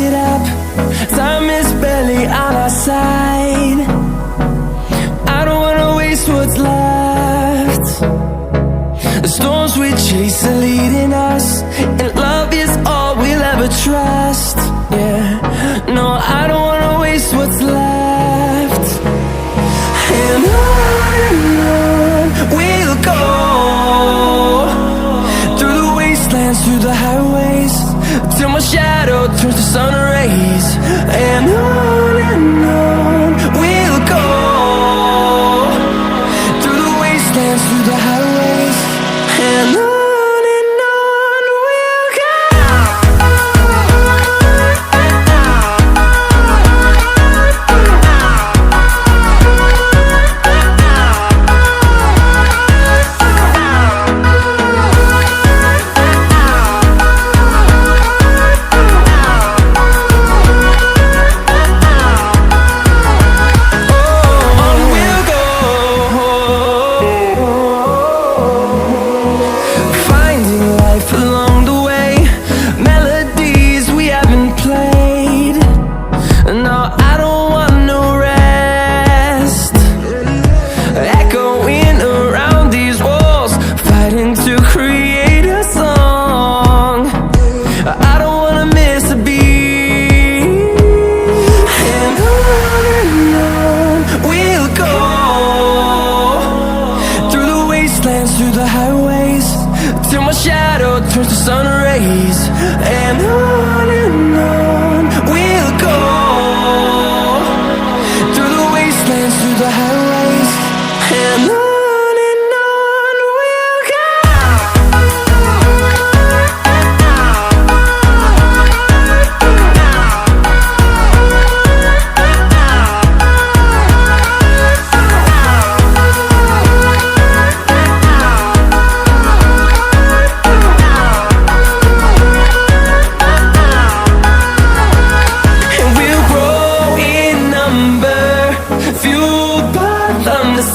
it up. Time is barely on our side. I don't wanna waste what's left. The storms we chase are leading us, and love is all we'll ever trust. Yeah, no, I don't wanna waste what's left. And on we'll go, through the wastelands, through the highways, till my shadow turns to sun rays. And on we'll go, through the wastelands, through the highways, and on we'll go. Through the highways, till my shadow turns to sun rays. And on we'll go, through the wastelands, through the highways, and on we'll go.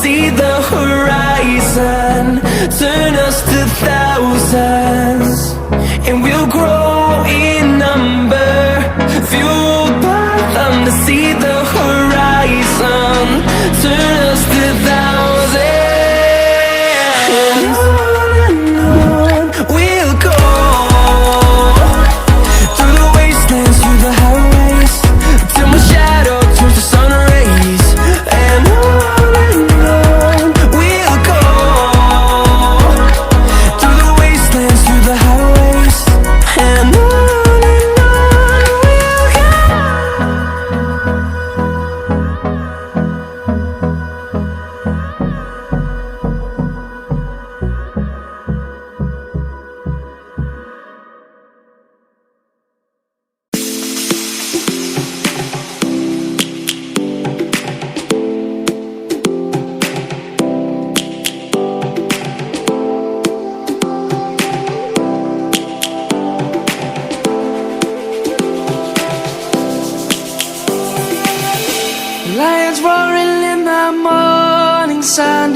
See the horizon, turn us to thousands, and we'll grow in number, fueled by them. To see the horizon, turn us to thousands, and on we'll go, through the wastelands, through the highways, till my shadow turns to sun rays. And on lions roaring in the morning sun,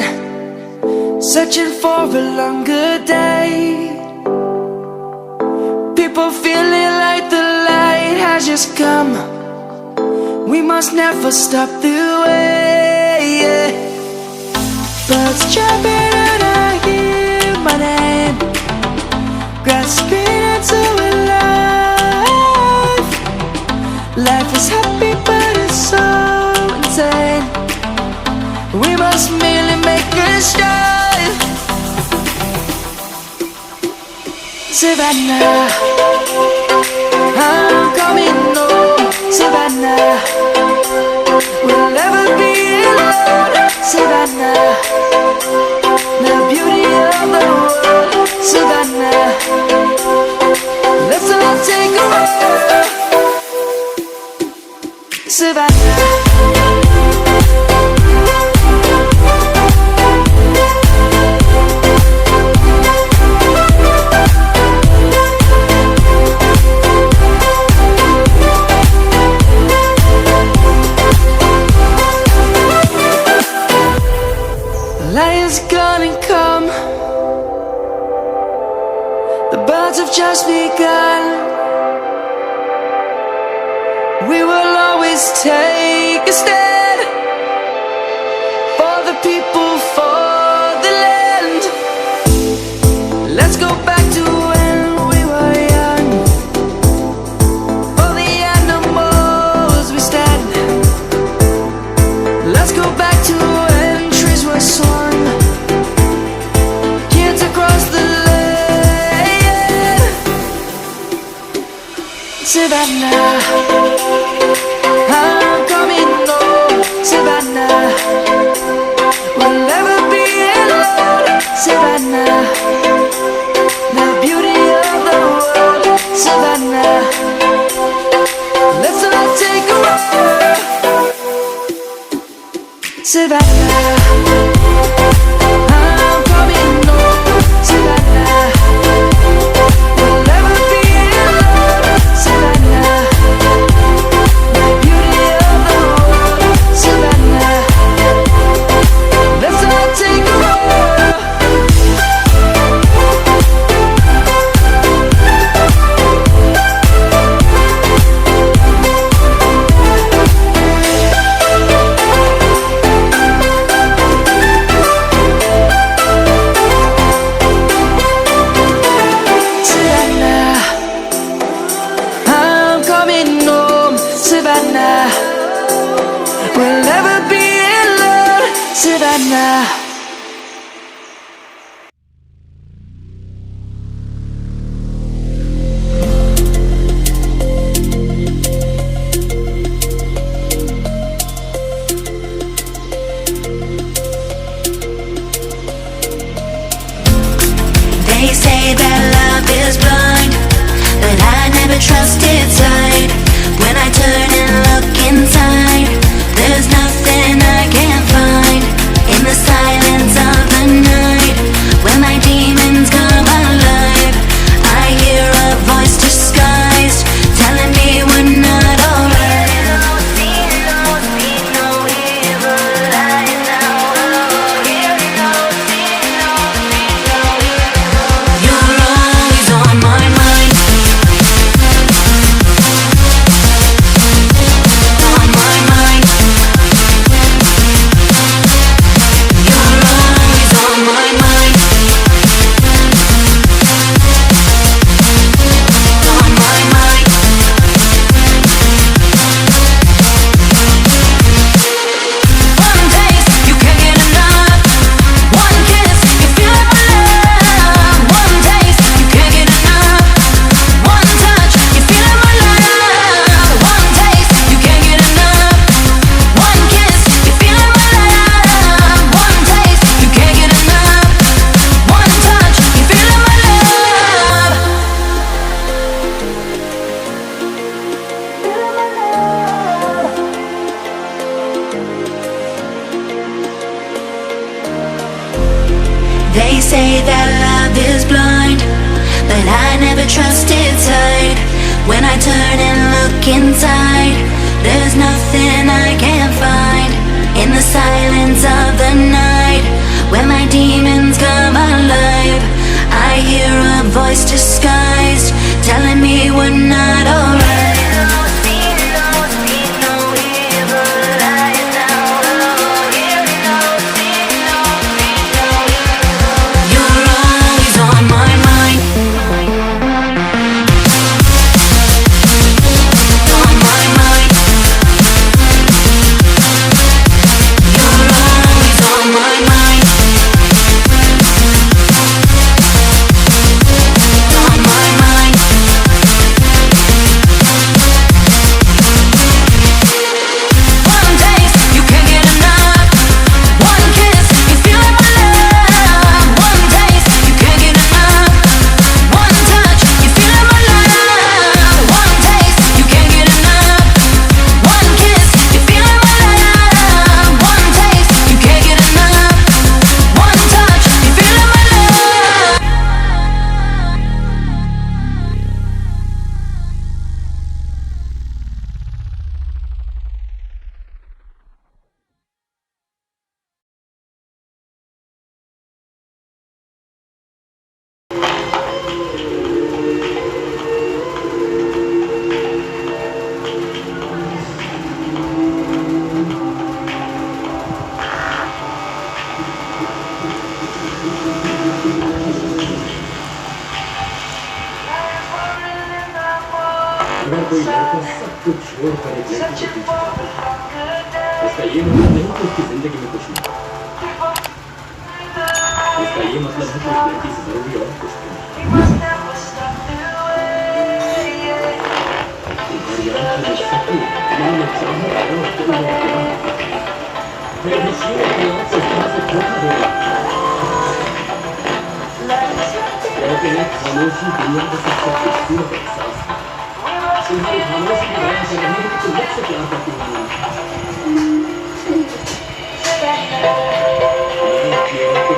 searching for a longer day. People feeling like the light has just come. We must never stop the way. Birds jumping and I hear my name, grasping into a life. Life is happy but it's so insane. We must merely make a start. Savannah, I'm coming home. Savannah, we'll never be alone. Savannah, the beauty of the world. Savannah, let's all take a walk. Savannah, lion's gonna come. The birds have just begun. We will always take a stand for the people, for the land. Let's go back to when we were young. For the animals we stand. Let's go back to when trees were swung. Kids across the land. Savannah, I'm coming home. Savannah, we'll never be alone. Savannah, the beauty of the world. Savannah, let's all take a ride. Savannah, I'm coming home. Savannah, we'll never be alone. Savannah, the beauty of the world. Savannah, let's all take a ride. Savannah, I'm coming home. Savannah, we'll never be alone. Savannah. They say that love is blind, but I never trusted sight. When I turn and look inside, there's nothing I can't find. In the silence of the night, when my demons come alive, I hear a voice disguised, telling me we're not alright. You're always on my mind. On my mind. You're always on my mind. On my mind. One taste, you can't get enough. One kiss, you feel like my love. One taste, you can't get enough. One touch, you feel like my love. One taste, you can't get enough. One kiss, you feel like my love. One taste, you can't get enough. One touch, you feel like my love. They say that love is blind, but I never trusted sight. When I turn and look inside, there's nothing I can't find. In the silence of the night, when my demons come alive, I hear a voice disguised, telling me we're not alright. You're always on my mind. On my mind. You're always on my mind. कोई लड़का सब कुछ छोड़कर एक लड़की के पीछे पड़ा है। इसका ये मतलब नहीं कि उसकी जिंदगी में कुछ नहीं, इसका ये मतलब है कि उस लड़की से जरूरी और कुछ नहीं। तुम्हारी आंखों में सुकून, मन में चाहत और दिल में प्यार, फिर भी सीने की आंख से कहां से धोखा देगा। कहते हैं खामोशी दुनिया का सबसे खूबसूरत एहसास है। तुम्हारी खामोशी की वजह से नहीं कि तुम मुझसे प्यार करती हो। मैं अपनी आंखों